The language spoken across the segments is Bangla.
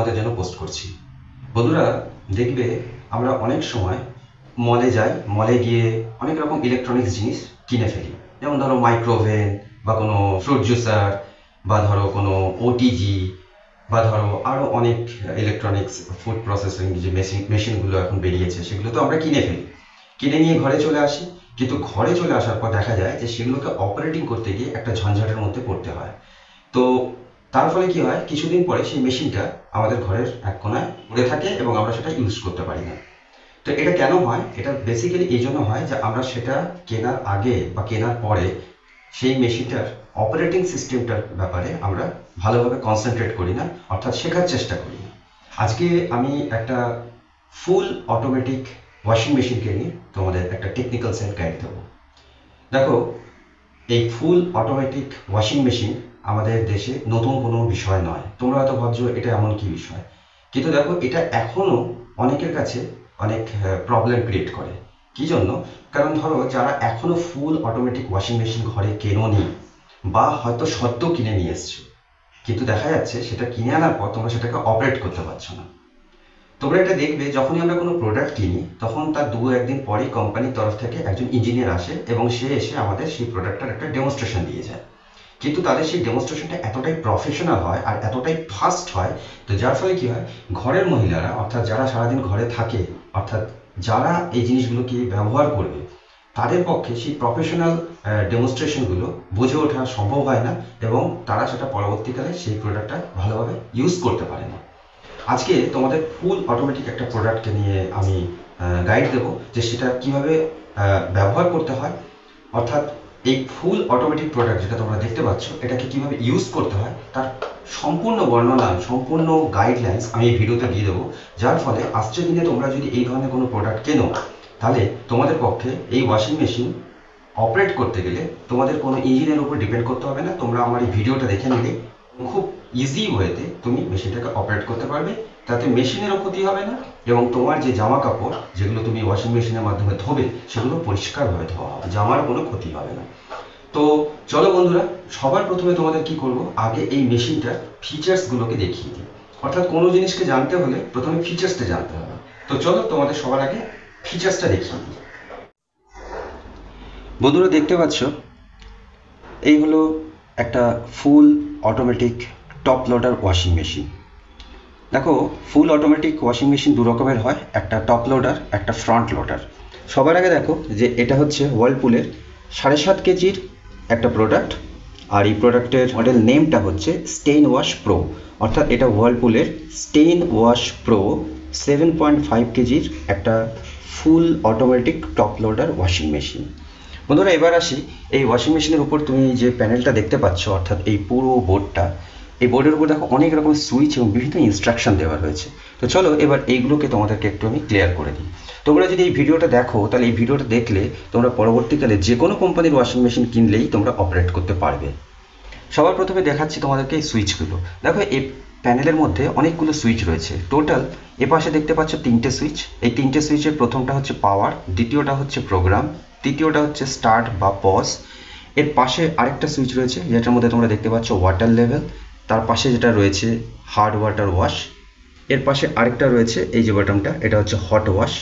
তোমাদের জন্য পোস্ট করছি। বন্ধুরা, দেখবে আমরা অনেক সময় মলে যাই, মলে গিয়ে অনেক রকম ইলেকট্রনিক্স জিনিস কিনে ফেলি। যেমন ধরো মাইক্রোওভেন বা কোনো ফ্রুট জুসার, বা ধরো কোনো ওটিজি, বা ধরো আরও অনেক ইলেকট্রনিক্স ফুড প্রসেসিং যে মেশিনগুলো এখন বেরিয়েছে, সেগুলো তো আমরা কিনে ফেলি, কিনে নিয়ে ঘরে চলে আসি। কিন্তু ঘরে চলে আসার পর দেখা যায় যে সেগুলোকে অপারেটিং করতে গিয়ে একটা ঝঞ্ঝাটের মধ্যে পড়তে হয়। তো তার ফলে কি হয়, কিছুদিন পরে সেই মেশিনটা আমাদের ঘরের এক কোনায় পড়ে থাকে এবং আমরা সেটা ইউজ করতে পারি না। তো এটা কেন হয়? এটা বেসিক্যালি এই জন্য হয় যে আমরা সেটা কেনার আগে বা কেনার পরে সেই মেশিনটার অপারেটিং সিস্টেমটার ব্যাপারে আমরা ভালোভাবে কনসেন্ট্রেট করি না, অর্থাৎ শেখার চেষ্টা করি না। আজকে আমি একটা ফুল অটোমেটিক ওয়াশিং মেশিনকে নিয়ে তোমাদের একটা টেকনিক্যাল সাইড গাইড দেবো। দেখো, এই ফুল অটোমেটিক ওয়াশিং মেশিন আমাদের দেশে নতুন কোনো বিষয় নয়। তোমরা হয়তো ভাবছো এটা এমন কি বিষয়, কিন্তু দেখো এটা এখনো অনেকের কাছে অনেক প্রবলেম ক্রিয়েট করে। কি জন্য? কারণ ধরো যারা এখনো ফুল অটোমেটিক ওয়াশিং মেশিন ঘরে কেনোনি, বা হয়তো সদ্য কিনে নিয়ে এসছো, কিন্তু দেখা যাচ্ছে সেটা কিনে আনার পর তোমরা সেটাকে অপারেট করতে পারছো না। তোমরা এটা দেখবে, যখনই আমরা কোনো প্রোডাক্ট কিনি তখন তার দু একদিন পরেই কোম্পানির তরফ থেকে একজন ইঞ্জিনিয়ার আসে এবং সে এসে আমাদের সেই প্রোডাক্টটার একটা ডেমনস্ট্রেশন দিয়ে যায়। কিন্তু তাদের সেই ডেমনস্ট্রেশনটা এতটাই প্রফেশনাল হয় আর এতটাই ফাস্ট হয়, তো যার ফলে কি হয়, ঘরের মহিলারা, অর্থাৎ যারা সারাদিন ঘরে থাকে, অর্থাৎ যারা এই জিনিসগুলোকে ব্যবহার করবে, তাদের পক্ষে সেই প্রফেশনাল ডেমনস্ট্রেশনগুলো বুঝে ওঠা সম্ভব হয় না এবং তারা সেটা পরবর্তীকালে সেই প্রোডাক্টটা ভালোভাবে ইউজ করতে পারে না। আজকে তোমাদের ফুল অটোমেটিক একটা প্রোডাক্টকে নিয়ে আমি গাইড দেবো যে সেটা কিভাবে ব্যবহার করতে হয়, অর্থাৎ এই ফুল অটোমেটিক প্রোডাক্ট যেটা তোমরা দেখতে পাচ্ছ, এটাকে কিভাবে ইউজ করতে হয় তার সম্পূর্ণ বর্ণনা, সম্পূর্ণ গাইডলাইন্স আমি এই ভিডিওতে দিয়ে দেবো। যার ফলে আসছে দিনে তোমরা যদি এই ধরনের কোনো প্রোডাক্ট কেনো, তাহলে তোমাদের পক্ষে এই ওয়াশিং মেশিন অপারেট করতে গেলে তোমাদের কোনো ইঞ্জিনের উপর ডিপেন্ড করতে হবে না। তোমরা আমার এই ভিডিওটা দেখে নিলে খুব ইজি ওয়েতে তুমি মেশিনটাকে অপারেট করতে পারবে, তাতে মেশিনেরও ক্ষতি হবে না এবং তোমার যে জামা কাপড় যেগুলো তুমি ওয়াশিং মেশিনের মাধ্যমে ধোবে সেগুলো পরিষ্কারভাবে ধোয়া হবে, জামার কোনো ক্ষতি হবে না। তো চলো বন্ধুরা, সবার প্রথমে তোমাদের কি করব, আগে এই মেশিনটার ফিচার্সগুলোকে দেখিয়ে দিই। অর্থাৎ কোনো জিনিসকে জানতে হলে প্রথমে ফিচার্সটা জানতে হবে। তো চলো তোমাদের সবার আগে ফিচার্সটা দেখিয়ে দিই। বন্ধুরা, দেখতে পাচ্ছ এই হলো একটা full automatic top loader washing machine. দেখো, ফুল অটোমেটিক ওয়াশিং মেশিন দু রকমের হয়, একটা টপ লোডার, একটা ফ্রন্ট লোডার। সবার আগে দেখো যে এটা হচ্ছে ওয়ার্লপুলের 7.5 কেজির একটা প্রোডাক্ট, আর এই প্রোডাক্টের মডেল নেমটা হচ্ছে স্টেইন ওয়াশ প্রো, অর্থাৎ এটা ওয়ার্লপুলের স্টেইন ওয়াশ প্রো 7.5 কেজির একটা full automatic top loader washing machine. বন্ধুরা, এবার আসি এই ওয়াশিং মেশিনের উপর তুমি যে প্যানেলটা দেখতে পাচ্ছ, অর্থাৎ এই পুরো বোর্ডটা, এই বোর্ডের উপর দেখো অনেক রকম সুইচ এবং বিভিন্ন ইনস্ট্রাকশন দেওয়া রয়েছে। তো চলো এবার এইগুলোকে তোমাদেরকে একটু আমি ক্লিয়ার করে দিই। তোমরা যদি এই ভিডিওটা দেখো, তাহলে এই ভিডিওটা দেখলে তোমরা পরবর্তীকালে যে কোনো কোম্পানির ওয়াশিং মেশিন কিনলেই তোমরা অপারেট করতে পারবে। সবার প্রথমে দেখাচ্ছি তোমাদেরকে এই সুইচগুলো। দেখো, এই প্যানেলের মধ্যে অনেকগুলো সুইচ রয়েছে। টোটাল এপাশে দেখতে পাচ্ছ 3টে সুইচ। এই 3টে সুইচের প্রথমটা হচ্ছে পাওয়ার, দ্বিতীয়টা হচ্ছে প্রোগ্রাম, তৃতীয়টা হচ্ছে স্টার্ট বা পজ। এর পাশে আরেকটা সুইচ রয়েছে যেটার মধ্যে তোমরা দেখতে পাচ্ছ ওয়াটার লেভেল, তার পাশে যেটা রয়েছে হার্ড ওয়াটার ওয়াশ, এর পাশে আরেকটা রয়েছে এই যে বাটনটা, এটা হচ্ছে হট ওয়াশ।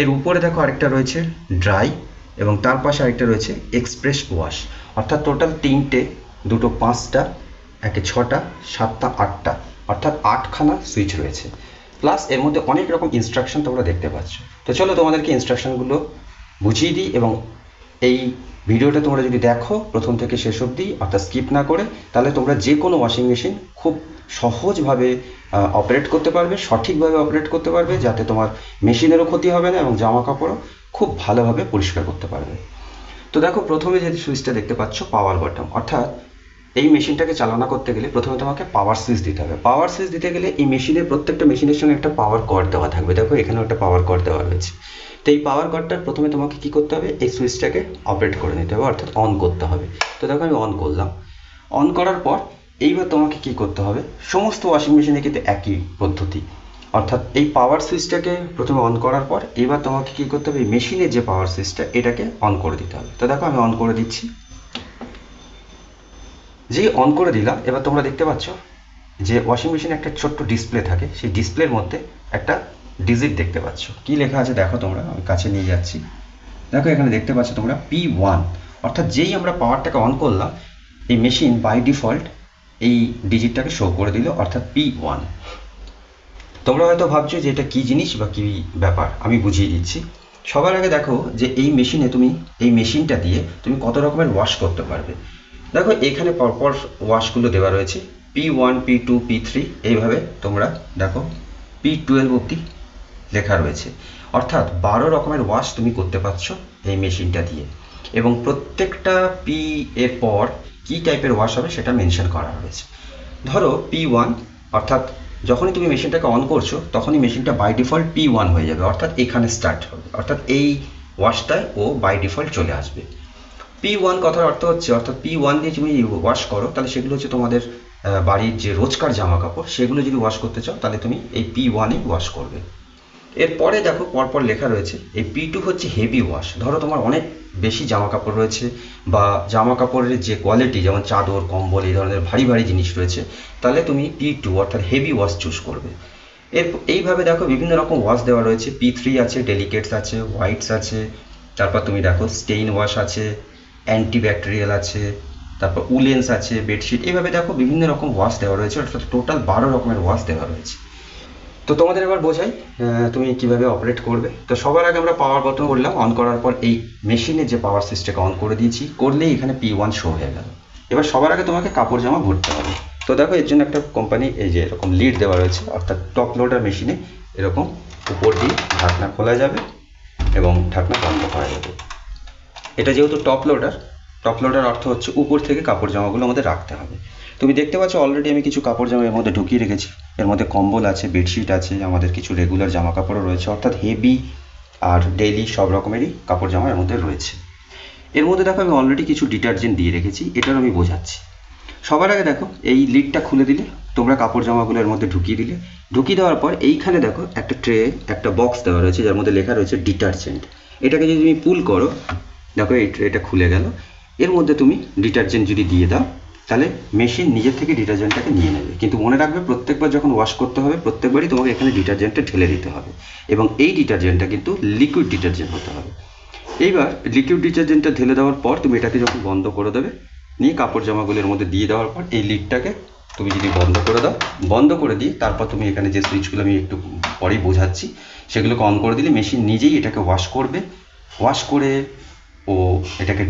এর উপরে দেখো আরেকটা রয়েছে ড্রাই, এবং তার পাশে আরেকটা রয়েছে এক্সপ্রেস ওয়াশ। অর্থাৎ টোটাল 3টে, দুটো 5টা, একে 6টা, 7টা, 8টা, অর্থাৎ 8খানা সুইচ রয়েছে। প্লাস এর মধ্যে অনেক রকম ইনস্ট্রাকশন তোমরা দেখতে পাচ্ছ। তো চলো তোমাদেরকে ইনস্ট্রাকশনগুলো বুঝিয়ে দিই, এবং এই ভিডিওটা তোমরা যদি দেখো প্রথম থেকে শেষ অবধি, অর্থাৎ স্কিপ না করে, তাহলে তোমরা যে কোনো ওয়াশিং মেশিন খুব সহজভাবে অপারেট করতে পারবে, সঠিকভাবে অপারেট করতে পারবে, যাতে তোমার মেশিনেরও ক্ষতি হবে না এবং জামা কাপড়ও খুব ভালোভাবে পরিষ্কার করতে পারবে। তো দেখো, প্রথমে যে সুইচটা দেখতে পাচ্ছ পাওয়ার বাটন, অর্থাৎ এই মেশিনটাকে চালনা করতে গেলে প্রথমে তোমাকে পাওয়ার সুইচ দিতে হবে। পাওয়ার সুইচ দিতে গেলে এই মেশিনের প্রত্যেকটা মেশিনের সঙ্গে একটা পাওয়ার কর্ড দেওয়া থাকবে। দেখো, এখানেও একটা পাওয়ার কর্ড দেওয়া রয়েছে। তো এই পাওয়ার কর্ডটার প্রথমে তোমাকে কি করতে হবে, এই সুইচটাকে অপারেট করে নিতে হবে, অর্থাৎ অন করতে হবে। তো দেখো আমি অন করলাম। অন করার পর এইবার তোমাকে কি করতে হবে, সমস্ত ওয়াশিং মেশিনে কিন্তু একই পদ্ধতি, অর্থাৎ এই পাওয়ার সুইচটাকে প্রথমে অন করার পর এবার তোমাকে কি করতে হবে, এই মেশিনের যে পাওয়ার সুইচটা এটাকে অন করে দিতে হবে। তো দেখো আমি অন করে দিচ্ছি। যেই অন করে দিলাম, এবার তোমরা দেখতে পাচ্ছ যে ওয়াশিং মেশিনে একটা ছোট্ট ডিসপ্লে থাকে, সেই ডিসপ্লের মধ্যে একটা ডিজিট দেখতে পাচ্ছ। কি লেখা আছে দেখো তোমরা, আমি কাছে নিয়ে যাচ্ছি। দেখো এখানে দেখতে পাচ্ছ তোমরা P1, অর্থাৎ যেই আমরা পাওয়ারটাকে অন করলাম এই মেশিন বাই ডিফল্ট এই ডিজিটটাকে শো করে দিল, অর্থাৎ P1। তোমরা হয়তো ভাবছো যে এটা কি জিনিস বা কি ব্যাপার, আমি বুঝিয়ে দিচ্ছি। সবার আগে দেখো যে এই মেশিনে তুমি এই মেশিনটা দিয়ে তুমি কত রকমের ওয়াশ করতে পারবে। দেখো এখানে পরপর ওয়াশগুলো দেওয়া রয়েছে, P1, P2, P3, এইভাবে তোমরা দেখো P12 অবধি লেখা রয়েছে, অর্থাৎ 12 রকমের ওয়াশ তুমি করতে পারছো এই মেশিনটা দিয়ে। এবং প্রত্যেকটা পি এর পর কি টাইপের ওয়াশ হবে সেটা মেনশন করা হয়েছে। ধরো P1, অর্থাৎ যখনই তুমি মেশিনটাকে অন করছো তখনই মেশিনটা বাই ডিফল্ট P1 হয়ে যাবে, অর্থাৎ এখানে স্টার্ট হবে, অর্থাৎ এই ওয়াশটায় ও বাই ডিফল্ট চলে আসবে। P1 কথার অর্থ হচ্ছে, অর্থাৎ P1 দিয়ে তুমি ওয়াশ করো তাহলে সেগুলো হচ্ছে তোমাদের বাড়ির যে রোজকার জামা কাপড়, সেগুলো যদি ওয়াশ করতে চাও তাহলে তুমি এই P1-ই ওয়াশ করবে। এরপরে দেখো পরপর লেখা রয়েছে এই P2 হচ্ছে হেভি ওয়াশ। ধরো তোমার অনেক বেশি জামা কাপড় রয়েছে বা জামা কাপড়ের যে কোয়ালিটি, যেমন চাদর, কম্বল, এই ধরনের ভারী ভারী জিনিস রয়েছে, তাহলে তুমি P2 অর্থাৎ হেভি ওয়াশ চুজ করবে। এইভাবে দেখো বিভিন্ন রকম ওয়াশ দেওয়া রয়েছে। P3 আছে, ডেলিকেটস আছে, হোয়াইটস আছে, তারপর তুমি দেখো স্টেইন ওয়াশ আছে, অ্যান্টিব্যাকটেরিয়াল আছে, তারপর উলেন্স আছে, বেডশিট, এইভাবে দেখো বিভিন্ন রকম ওয়াশ দেওয়া রয়েছে, অর্থাৎ টোটাল 12 রকমের ওয়াশ দেওয়া রয়েছে। তো তোমাদের এবার বোঝাই তুমি কিভাবে অপারেট করবে। তো সবার আগে আমরা পাওয়ার বটন করলাম, অন করার পর এই মেশিনের যে পাওয়ার সিস্টেমকে অন করে দিয়েছি, করলেই এখানে P1 শো হয়ে গেল। এবার সবার আগে তোমাকে কাপড় জামা ভরতে হবে। তো দেখো এর জন্য একটা কোম্পানি এই যে এরকম লিড দেওয়া রয়েছে, অর্থাৎ টপ লোডার মেশিনে এরকম উপর দিয়ে ঢাকনা খোলা যাবে এবং ঢাকনা বন্ধ করা যাবে। এটা যেহেতু টপ লোডার অর্থ হচ্ছে উপর থেকে কাপড় জামাগুলো আমাদের রাখতে হবে। তুমি দেখতে পাচ্ছ অলরেডি আমি কিছু কাপড় জামা এর মধ্যে ঢুকিয়ে রেখেছি। এর মধ্যে কম্বল আছে, বেডশিট আছে, আমাদের কিছু রেগুলার জামা কাপড়ও রয়েছে, অর্থাৎ হেভি আর ডেইলি সব রকমেরই কাপড় জামা এর মধ্যে রয়েছে। এর মধ্যে দেখো আমি অলরেডি কিছু ডিটারজেন্ট দিয়ে রেখেছি, এটার আমি বোঝাচ্ছি। সবার আগে দেখো এই লিডটা খুলে দিলে তোমরা কাপড় জামাগুলো এর মধ্যে ঢুকিয়ে দিলে। ঢুকিয়ে দেওয়ার পর এইখানে দেখো একটা ট্রে, একটা বক্স দেওয়া রয়েছে যার মধ্যে লেখা রয়েছে ডিটারজেন্ট। এটাকে যদি তুমি পুল করো, দেখো এই ট্রেটা খুলে গেল। এর মধ্যে তুমি ডিটারজেন্ট যদি দিয়ে দাও তাহলে মেশিন নিজের থেকে ডিটারজেন্টটাকে নিয়ে নেবে। কিন্তু মনে রাখবে প্রত্যেকবার যখন ওয়াশ করতে হবে প্রত্যেকবারই তোমাকে এখানে ডিটারজেন্টটা ঢেলে দিতে হবে, এবং এই ডিটারজেন্টটা কিন্তু লিকুইড ডিটারজেন্ট হতে হবে। এইবার লিকুইড ডিটারজেন্টটা ঢেলে দেওয়ার পর তুমি এটাকে যখন বন্ধ করে দেবে, নিয়ে কাপড় জামাগুলোর মধ্যে দিয়ে দেওয়ার পর এই লিডটাকে তুমি যদি বন্ধ করে দাও, বন্ধ করে দিয়ে তারপর তুমি এখানে যে সুইচগুলো আমি একটু পরেই বোঝাচ্ছি সেগুলোকে অন করে দিলে মেশিন নিজেই এটাকে ওয়াশ করবে। ওয়াশ করে ও এটাকে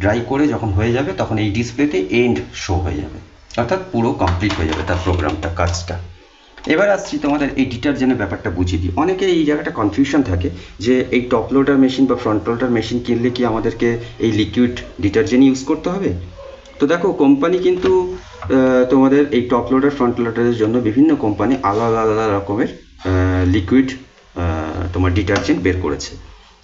ড্রাই করে যখন হয়ে যাবে তখন এই ডিসপ্লেতে এন্ড শো হয়ে যাবে, অর্থাৎ পুরো কমপ্লিট হয়ে যাবে তার প্রোগ্রামটা, কাজটা। এবার আসছি তোমাদের এই ডিটারজেন্টের ব্যাপারটা বুঝিয়ে দিই। অনেকে এই জায়গাটা কনফিউশন থাকে যে এই টপ লোডার মেশিন বা ফ্রন্ট লোডার মেশিন কিনলে কি আমাদেরকে এই লিকুইড ডিটারজেন্ট ইউজ করতে হবে? তো দেখো কোম্পানি কিন্তু তোমাদের এই টপ লোডার ফ্রন্ট লোডারের জন্য বিভিন্ন কোম্পানি আলাদা আলাদা রকমের লিকুইড তোমার ডিটারজেন্ট বের করেছে।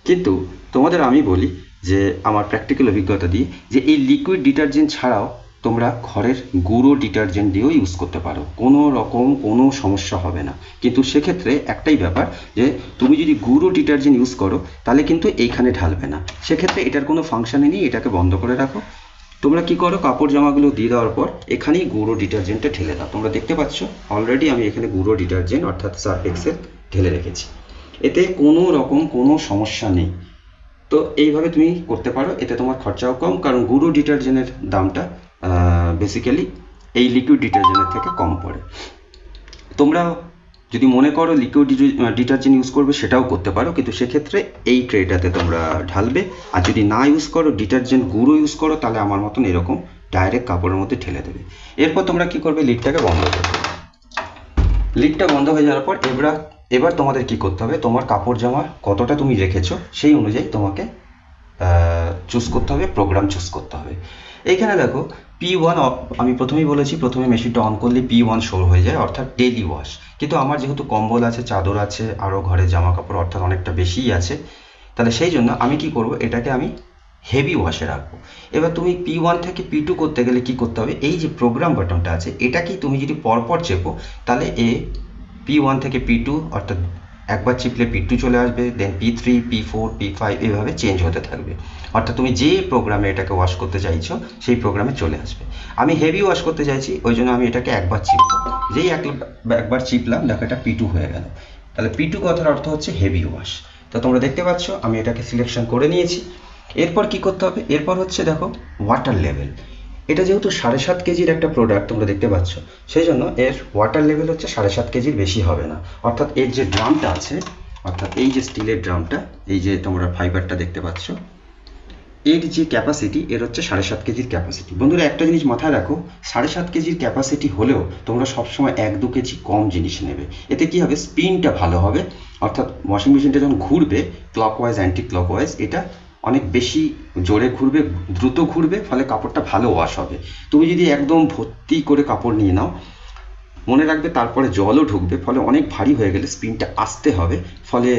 কিন্তু তোমাদের আমি বলি যে আমার প্র্যাকটিক্যাল অভিজ্ঞতা দিয়ে যে এই লিকুইড ডিটারজেন্ট ছাড়াও তোমরা ঘরের গুঁড়ো ডিটারজেন্ট দিয়েও ইউজ করতে পারো, কোনো রকম কোনো সমস্যা হবে না। কিন্তু সেক্ষেত্রে একটাই ব্যাপার যে তুমি যদি গুঁড়ো ডিটারজেন্ট ইউজ করো তাহলে কিন্তু এইখানে ঢালবে না, সেক্ষেত্রে এটার কোনো ফাংশানই নেই, এটাকে বন্ধ করে রাখো। তোমরা কি করো, কাপড় জামাগুলো দিয়ে দেওয়ার পর এখানেই গুঁড়ো ডিটারজেন্টটা ঢেলে দাও। তোমরা দেখতে পাচ্ছ অলরেডি আমি এখানে গুঁড়ো ডিটারজেন্ট অর্থাৎ সার্ফ এক্সেল ঢেলে রেখেছি, এতে কোনো রকম কোনো সমস্যা নেই। তো এইভাবে তুমি করতে পারো, এতে তোমার খরচাও কম, কারণ গুঁড়ো ডিটারজেন্টের দামটা বেসিক্যালি এই লিকুইড ডিটারজেন্টের থেকে কম পড়ে। তোমরা যদি মনে করো লিকুইড ডিটারজেন্ট ইউজ করবে সেটাও করতে পারো, কিন্তু সেক্ষেত্রে এই ট্রেটাতে তোমরা ঢালবে। আর যদি না ইউজ করো, ডিটারজেন্ট গুঁড়ো ইউজ করো, তাহলে আমার মতন এরকম ডাইরেক্ট কাপড়ের মধ্যে ঢেলে দেবে। এরপর তোমরা কি করবে, লিডটাকে বন্ধ করবে। লিডটা বন্ধ হয়ে যাওয়ার পর এবার তোমাদের কি করতে হবে, তোমার কাপড় জামা কতটা তুমি রেখেছো সেই অনুযায়ী তোমাকে চুজ করতে হবে, প্রোগ্রাম চুজ করতে হবে। এইখানে দেখো P1 আমি প্রথমেই বলেছি, প্রথমে মেশিনটা অন করলে P1 শো হয়ে যায়, অর্থাৎ ডেইলি ওয়াশ। কিন্তু আমার যেহেতু কম্বল আছে, চাদর আছে, আরও ঘরে জামা কাপড় অর্থাৎ অনেকটা বেশিই আছে, তাহলে সেই জন্য আমি কি করব, এটাকে আমি হেভি ওয়াশে রাখবো। এবার তুমি P1 থেকে P2 করতে গেলে কি করতে হবে, এই যে প্রোগ্রাম বাটনটা আছে এটাকেই তুমি যদি পরপর চেপো তাহলে P1 থেকে P2 অর্থাৎ একবার চিপলে P2 চলে আসবে, দেন P3, P4, P5 এইভাবে চেঞ্জ হতে থাকবে। অর্থাৎ তুমি যে প্রোগ্রামে এটাকে ওয়াশ করতে চাইছো সেই প্রোগ্রামে চলে আসবে। আমি হেভি ওয়াশ করতে চাইছি, ওই জন্য আমি এটাকে একবার চিপব। যেই একবার চিপলাম, দেখো এটা P2 হয়ে গেল। তাহলে P2 কথার অর্থ হচ্ছে হেভি ওয়াশ। তো তোমরা দেখতে পাচ্ছ আমি এটাকে সিলেকশন করে নিয়েছি। এরপর কি করতে হবে? এরপর হচ্ছে দেখো ওয়াটার লেভেল। এটা যেহেতু 7.5 কেজির একটা প্রোডাক্ট তোমরা দেখতে পাচ্ছ, সেই জন্য এর ওয়াটার লেভেল হচ্ছে 7.5 কেজির বেশি হবে না। অর্থাৎ এর যে ড্রামটা আছে, অর্থাৎ এই যে স্টিলের ড্রামটা, এই যে তোমরা ফাইবারটা দেখতে পাচ্ছ, এর যে ক্যাপাসিটি এর হচ্ছে 7.5 কেজির ক্যাপাসিটি। বন্ধুরা একটা জিনিস মাথায় রাখো, 7.5 কেজির ক্যাপাসিটি হলেও তোমরা সবসময় 1-2 কেজি কম জিনিস নেবে। এতে কি হবে? স্পিনটা ভালো হবে। অর্থাৎ ওয়াশিং মেশিনটা যখন ঘুরবে ক্লকওয়াইজ অ্যান্টি ক্লকওয়াইজ, এটা অনেক বেশি জোরে ঘুরবে, দ্রুত ঘুরবে, ফলে কাপড়টা ভালো ওয়াশ হবে। তুমি যদি একদম ভর্তি করে কাপড় নিয়ে নাও, মনে রাখবে তারপরে জলও ঢুকবে, ফলে অনেক ভারী হয়ে গেলে স্পিনটা আসতে হবে, ফলে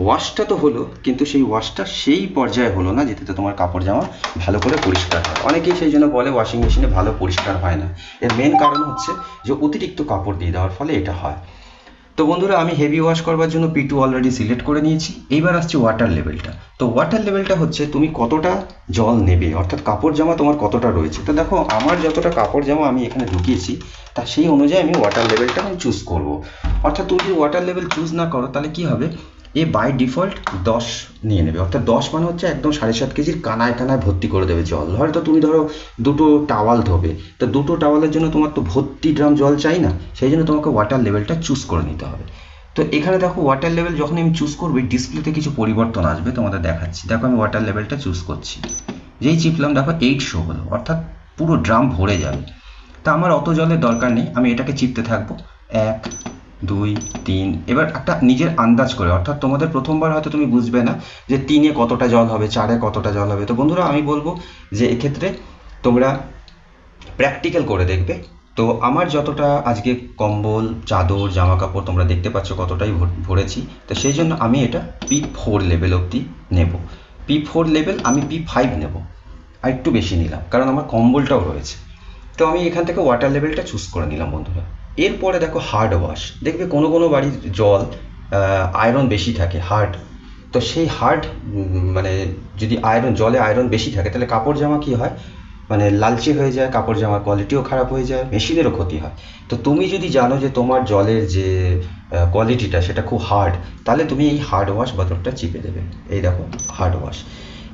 ওয়াশটা তো হলো কিন্তু সেই ওয়াশটা সেই পর্যায়ে হলো না যেটাতে তোমার কাপড় জামা ভালো করে পরিষ্কার হয়। অনেকেই সেই জন্য বলে ওয়াশিং মেশিনে ভালো পরিষ্কার হয় না। এর মেন কারণ হচ্ছে যে অতিরিক্ত কাপড় দিয়ে দেওয়ার ফলে এটা হয়। তো বন্ধুরা আমি হেভি ওয়াশ করবার জন্য P2 অলরেডি সিলেক্ট করে নিয়েছি। এইবার আসছে ওয়াটার লেভেলটা। তো ওয়াটার লেভেলটা হচ্ছে তুমি কতটা জল নেবে, অর্থাৎ কাপড় জামা তোমার কতটা রয়েছে। তো দেখো আমার যতটা কাপড় জামা আমি এখানে ঢুকিয়েছি, তা সেই অনুযায়ী আমি ওয়াটার লেভেলটা আমি চুজ করব। অর্থাৎ তুমি যদি ওয়াটার লেভেল চুজ না করো তাহলে কি হবে? এ বাই ডিফল্ট 10 নিয়ে নেবে। অর্থাৎ 10 মানে হচ্ছে একদম 7.5 কেজির কানায় কানায় ভর্তি করে দেবে জল। হয়তো তুমি ধরো 2টো টাওয়াল ধোবে, তো 2টো টাওয়ালের জন্য তোমার তো ভর্তি ড্রাম জল চাই না, সেই জন্য তোমাকে ওয়াটার লেভেলটা চুজ করে নিতে হবে। তো এখানে দেখো ওয়াটার লেভেল যখন আমি চুজ করবো ডিসপ্লেতে কিছু পরিবর্তন আসবে, তোমাদের দেখাচ্ছি। দেখো আমি ওয়াটার লেভেলটা চুজ করছি, যেই চিপলাম দেখো 8 শো হলো, অর্থাৎ পুরো ড্রাম ভরে যাবে। তা আমার অত জলের দরকার নেই, আমি এটাকে চিপতে থাকবো 1, 2, 3। এবার একটা নিজের আন্দাজ করে, অর্থাৎ তোমাদের প্রথমবার হয়তো তুমি বুঝবে না যে 3-এ কতটা জল হবে, 4-এ কতটা জল হবে। তো বন্ধুরা আমি বলবো যে এক্ষেত্রে তোমরা প্র্যাকটিক্যাল করে দেখবে। তো আমার যতটা আজকে কম্বল, চাদর, জামা কাপড় তোমরা দেখতে পাচ্ছ কতটাই ভরেছি, তো সেই জন্য আমি এটা P4 লেভেল অবধি নেব। P4 লেভেল আমি P5 নেব, আর একটু বেশি নিলাম কারণ আমার কম্বলটাও রয়েছে। তো আমি এখান থেকে ওয়াটার লেভেলটা চুজ করে নিলাম বন্ধুরা। এরপরে দেখো হার্ড ওয়াশ। দেখবে কোনো কোনো বাড়ির জল আয়রন বেশি থাকে, হার্ড। তো সেই হার্ড মানে যদি জলে আয়রন বেশি থাকে তাহলে কাপড় জামা কি হয়, মানে লালচে হয়ে যায়, কাপড় জামার কোয়ালিটিও খারাপ হয়ে যায়, মেশিনেরও ক্ষতি হয়। তো তুমি যদি জানো যে তোমার জলের যে কোয়ালিটিটা সেটা খুব হার্ড, তাহলে তুমি এই হার্ড ওয়াশ বোতলটা চিপে দেবে। এই দেখো হার্ড ওয়াশ।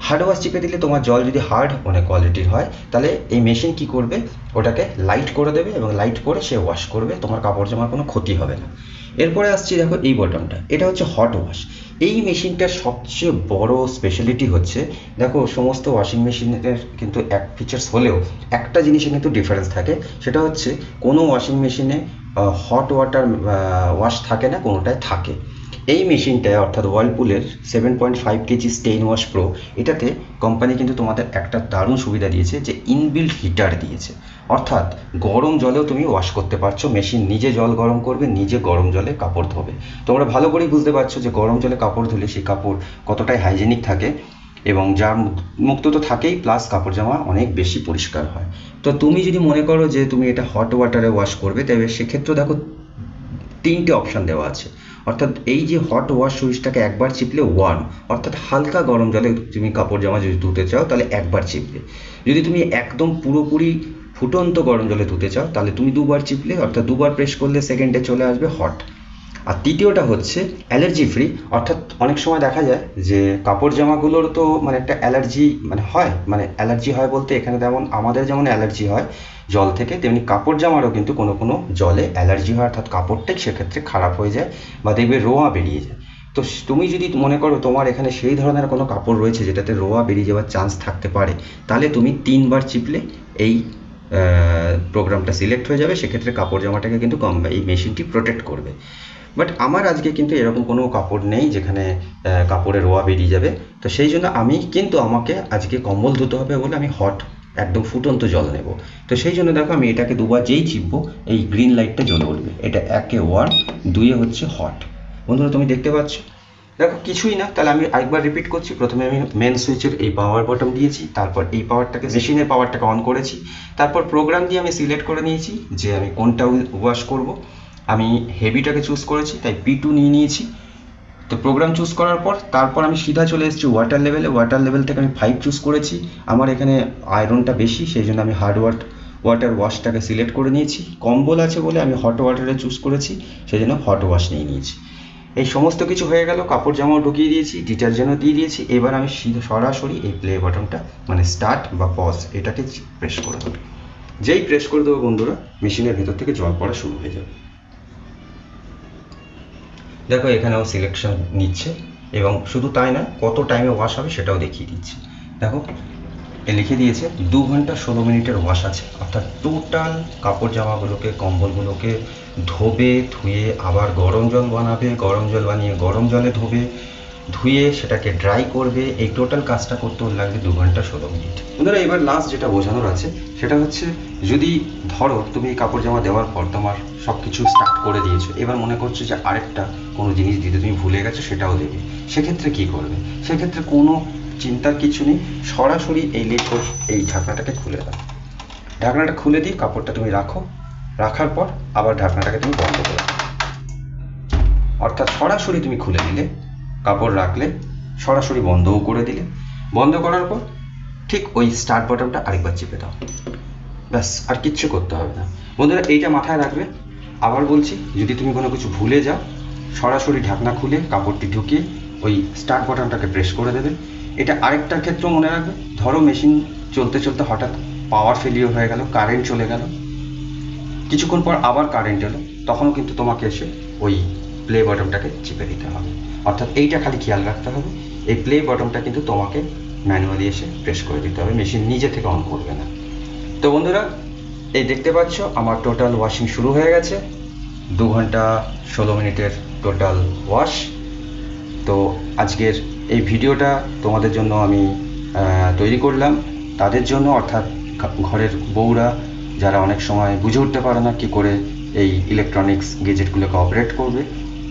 হার্ড ওয়াশ চিপে দিলে তোমার জল যদি হার্ড মানে কোয়ালিটির হয়, তাহলে এই মেশিন কি করবে, ওটাকে লাইট করে দেবে এবং লাইট করে সে ওয়াশ করবে, তোমার কাপড় জামার কোনো ক্ষতি হবে না। এরপরে আসছি দেখো এই বটনটা, এটা হচ্ছে হট ওয়াশ। এই মেশিনটার সবচেয়ে বড় স্পেশালিটি হচ্ছে, দেখো সমস্ত ওয়াশিং মেশিনের কিন্তু এক ফিচার্স হলেও একটা জিনিসে কিন্তু ডিফারেন্স থাকে, সেটা হচ্ছে কোনো ওয়াশিং মেশিনে হট ওয়াটার ওয়াশ থাকে না, কোনোটায় থাকে। এই মেশিনটায় অর্থাৎ ওয়ার্লপুলের 7.5 কেজি স্টেইন ওয়াশ প্রো, এটাতে কোম্পানি কিন্তু তোমাদের একটা দারুণ সুবিধা দিয়েছে যে ইনবিল্ট হিটার দিয়েছে। অর্থাৎ গরম জলেও তুমি ওয়াশ করতে পারছো, মেশিন নিজে জল গরম করবে, নিজে গরম জলে কাপড় ধোবে। তোমরা ভালো করেই বুঝতে পারছো যে গরম জলে কাপড় ধুলে সেই কাপড় কতটাই হাইজেনিক থাকে, এবং যার মুক্ত তো থাকেই, প্লাস কাপড় জামা অনেক বেশি পরিষ্কার হয়। তো তুমি যদি মনে করো যে তুমি এটা হট ওয়াটারে ওয়াশ করবে, তবে সেক্ষেত্রে দেখো 3টে অপশান দেওয়া আছে। অর্থাৎ এই যে হট ওয়াশ সুইচটাকে একবার চিপলে ওয়ার্ম, অর্থাৎ হালকা গরম জলে তুমি কাপড় জামা যদি ধুতে চাও তাহলে একবার চিপলে। যদি তুমি একদম পুরোপুরি ফুটন্ত গরম জলে ধুতে চাও তাহলে তুমি 2বার চিপলে, অর্থাৎ 2বার প্রেস করলে সেকেন্ডে চলে আসবে হট। আর তৃতীয়টা হচ্ছে অ্যালার্জি ফ্রি। অর্থাৎ অনেক সময় দেখা যায় যে কাপড় জামাগুলোর তো মানে একটা অ্যালার্জি হয়, মানে অ্যালার্জি হয় বলতে এখানে যেমন আমাদের যেমন অ্যালার্জি হয় জল থেকে, তেমনি কাপড় জামারও কিন্তু কোনো কোনো জলে অ্যালার্জি হয়, অর্থাৎ কাপড়টাই সেক্ষেত্রে খারাপ হয়ে যায় বা দেখবে রোঁয়া বেরিয়ে যায়। তো তুমি যদি মনে করো তোমার এখানে সেই ধরনের কোনো কাপড় রয়েছে যেটাতে রোঁয়া বেরিয়ে যাওয়ার চান্স থাকতে পারে, তাহলে তুমি 3বার চিপলে এই প্রোগ্রামটা সিলেক্ট হয়ে যাবে। সেক্ষেত্রে কাপড় জামাটাকে কিন্তু এই মেশিনটি প্রোটেক্ট করবে। বাট আমার আজকে কিন্তু এরকম কোনো কাপড় নেই যেখানে কাপড়ে রোঁয়া বেরিয়ে যাবে। তো সেই জন্য আমাকে আজকে কম্বল ধুতে হবে বলে আমি হট একদম ফুটন্ত জল নেব। তো সেই জন্য দেখো আমি এটাকে 2বার যেই চিপবো এই গ্রিন লাইটটা জ্বলে উঠবে। এটা 1-এ ওয়ার্ম, 2-এ হচ্ছে হট। বন্ধুরা তুমি দেখতে পাচ্ছ, দেখো কিছুই না। তাহলে আমি আরেকবার রিপিট করছি। প্রথমে আমি মেন সুইচের এই পাওয়ার বটন দিয়েছি, তারপর এই পাওয়ারটাকে মেশিনের পাওয়ারটাকে অন করেছি, তারপর প্রোগ্রাম দিয়ে আমি সিলেক্ট করে নিয়েছি যে আমি কোনটা ওয়াশ করব। আমি হেভিটাকে চুজ করেছি, তাই P2 নিয়ে নিয়েছি। তো প্রোগ্রাম চুজ করার পর তারপর আমি সিধা চলে এসেছি ওয়াটার লেভেলে। ওয়াটার লেভেল থেকে আমি 5 চুজ করেছি। আমার এখানে আয়রনটা বেশি, সেই জন্য আমি হার্ড ওয়াটার ওয়াশটাকে সিলেক্ট করে নিয়েছি। কম্বল আছে বলে আমি হট ওয়াটারে চুজ করেছি, সেই জন্য হট ওয়াশ নিয়ে নিয়েছি। এই সমস্ত কিছু হয়ে গেল, কাপড় জামাও ঢুকিয়ে দিয়েছি, ডিটারজেন্টও দিয়ে দিয়েছি। এবার আমি সরাসরি এই প্লে বাটনটা মানে স্টার্ট বা পজ এটাকে প্রেস করে দেবো। যেই প্রেস করে দেবো বন্ধুরা, মেশিনের ভেতর থেকে জল পড়া শুরু হয়ে যাবে। দেখো এখানেও সিলেকশন নিচ্ছে এবং শুধু তাই না, কত টাইমে ওয়াশ হবে সেটাও দেখিয়ে দিচ্ছে। দেখো লিখে দিয়েছে 2 ঘন্টা 16 মিনিটের ওয়াশ আছে, অর্থাৎ টোটাল কাপড় জামাগুলোকে কম্বলগুলোকে ধোবে, ধুয়ে আবার গরম জল বানাবে, গরম জল বানিয়ে গরম জলে ধুয়ে সেটাকে ড্রাই করবে। এই টোটাল কাজটা করতে লাগবে 2 ঘন্টা 16 মিনিট। বন্ধুরা এবার লাস্ট যেটা বোঝানোর আছে সেটা হচ্ছে, যদি ধরো তুমি কাপড় জামা দেওয়ার পর তোমার সব কিছু স্টার্ট করে দিয়েছো, এবার মনে করছো যে আরেকটা কোনো জিনিস দিতে তুমি ভুলে গেছো, সেটাও দেবে, সেক্ষেত্রে কি করবে? সেক্ষেত্রে কোনো চিন্তার কিছু নেই, সরাসরি এই এই ঢাকনাটাকে খুলে দাও। ঢাকনাটা খুলে দিয়ে কাপড়টা তুমি রাখো, রাখার পর আবার ঢাকনাটাকে তুমি বন্ধ করে দাও। অর্থাৎ সরাসরি তুমি খুলে দিলে, কাপড় রাখলে, সরাসরি বন্ধও করে দিলে। বন্ধ করার পর ঠিক ওই স্টার্ট বাটনটা আরেকবার চেপে দাও, ব্যাস, আর কিচ্ছু করতে হবে না। বন্ধুরা এইটা মাথায় রাখবে। আবার বলছি, যদি তুমি কোনো কিছু ভুলে যাও, সরাসরি ঢাকনা খুলে কাপড়টি ঢুকিয়ে ওই স্টার্ট বাটনটাকে প্রেস করে দেবে। এটা আরেকটার ক্ষেত্রেও মনে রাখবে, ধরো মেশিন চলতে চলতে হঠাৎ পাওয়ার ফেলিওর হয়ে গেল, কারেন্ট চলে গেল, কিছুক্ষণ পর আবার কারেন্ট এলো, তখনও কিন্তু তোমাকে এসে ওই প্লে বাটনটাকে চেপে দিতে হবে। অর্থাৎ এইটা খালি খেয়াল রাখতে হবে, এই প্লে বাটনটা কিন্তু তোমাকে ম্যানুয়ালি এসে প্রেস করে দিতে হবে, মেশিন নিজে থেকে অন করবে না। তো বন্ধুরা এই দেখতে পাচ্ছ আমার টোটাল ওয়াশিং শুরু হয়ে গেছে, 2 ঘন্টা 16 মিনিটের টোটাল ওয়াশ। তো আজকের এই ভিডিওটা তোমাদের জন্য আমি তৈরি করলাম, তাদের জন্য, অর্থাৎ ঘরের বউরা যারা অনেক সময় বুঝে উঠতে পারে না কী করে এই ইলেকট্রনিক্স গেজেটগুলোকে অপারেট করবে।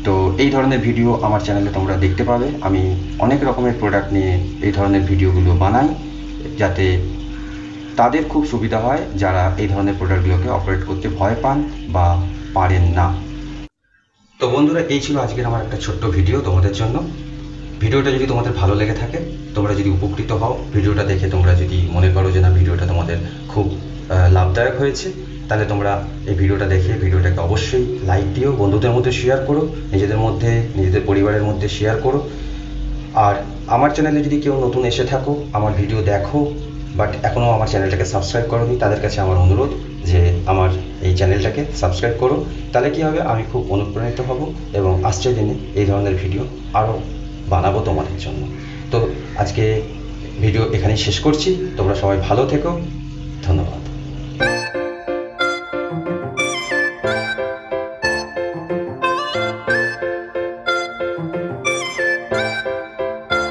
তো এই ধরনের ভিডিও আমার চ্যানেলে তোমরা দেখতে পাবে। আমি অনেক রকমের প্রোডাক্ট নিয়ে এই ধরনের ভিডিওগুলো বানাই, যাতে তাদের খুব সুবিধা হয় যারা এই ধরনের প্রোডাক্টগুলোকে অপারেট করতে ভয় পান বা পারেন না। তো বন্ধুরা এই ছিল আজকের আমার একটা ছোট্ট ভিডিও তোমাদের জন্য। ভিডিওটা যদি তোমাদের ভালো লেগে থাকে, তোমরা যদি উপকৃত হও, ভিডিওটা দেখে তোমরা যদি মনে করো যে না ভিডিওটা তোমাদের খুব লাভদায়ক হয়েছে, তাহলে তোমরা এই ভিডিওটা দেখে ভিডিওটাকে অবশ্যই লাইক দিও, বন্ধুদের মধ্যে শেয়ার করো, নিজেদের পরিবারের মধ্যে শেয়ার করো। আর আমার চ্যানেলে যদি কেউ নতুন এসে থাকো, আমার ভিডিও দেখো বাট এখনও আমার চ্যানেলটাকে সাবস্ক্রাইব করোনি, তাদের কাছে আমার অনুরোধ যে আমার এই চ্যানেলটাকে সাবস্ক্রাইব করো। তাহলে কী হবে, আমি খুব অনুপ্রাণিত হব এবং আসছে দিনে এই ধরনের ভিডিও আরও বানাবো তোমাদের জন্য। তো আজকে ভিডিও এখানেই শেষ করছি, তোমরা সবাই ভালো থেকো, ধন্যবাদ।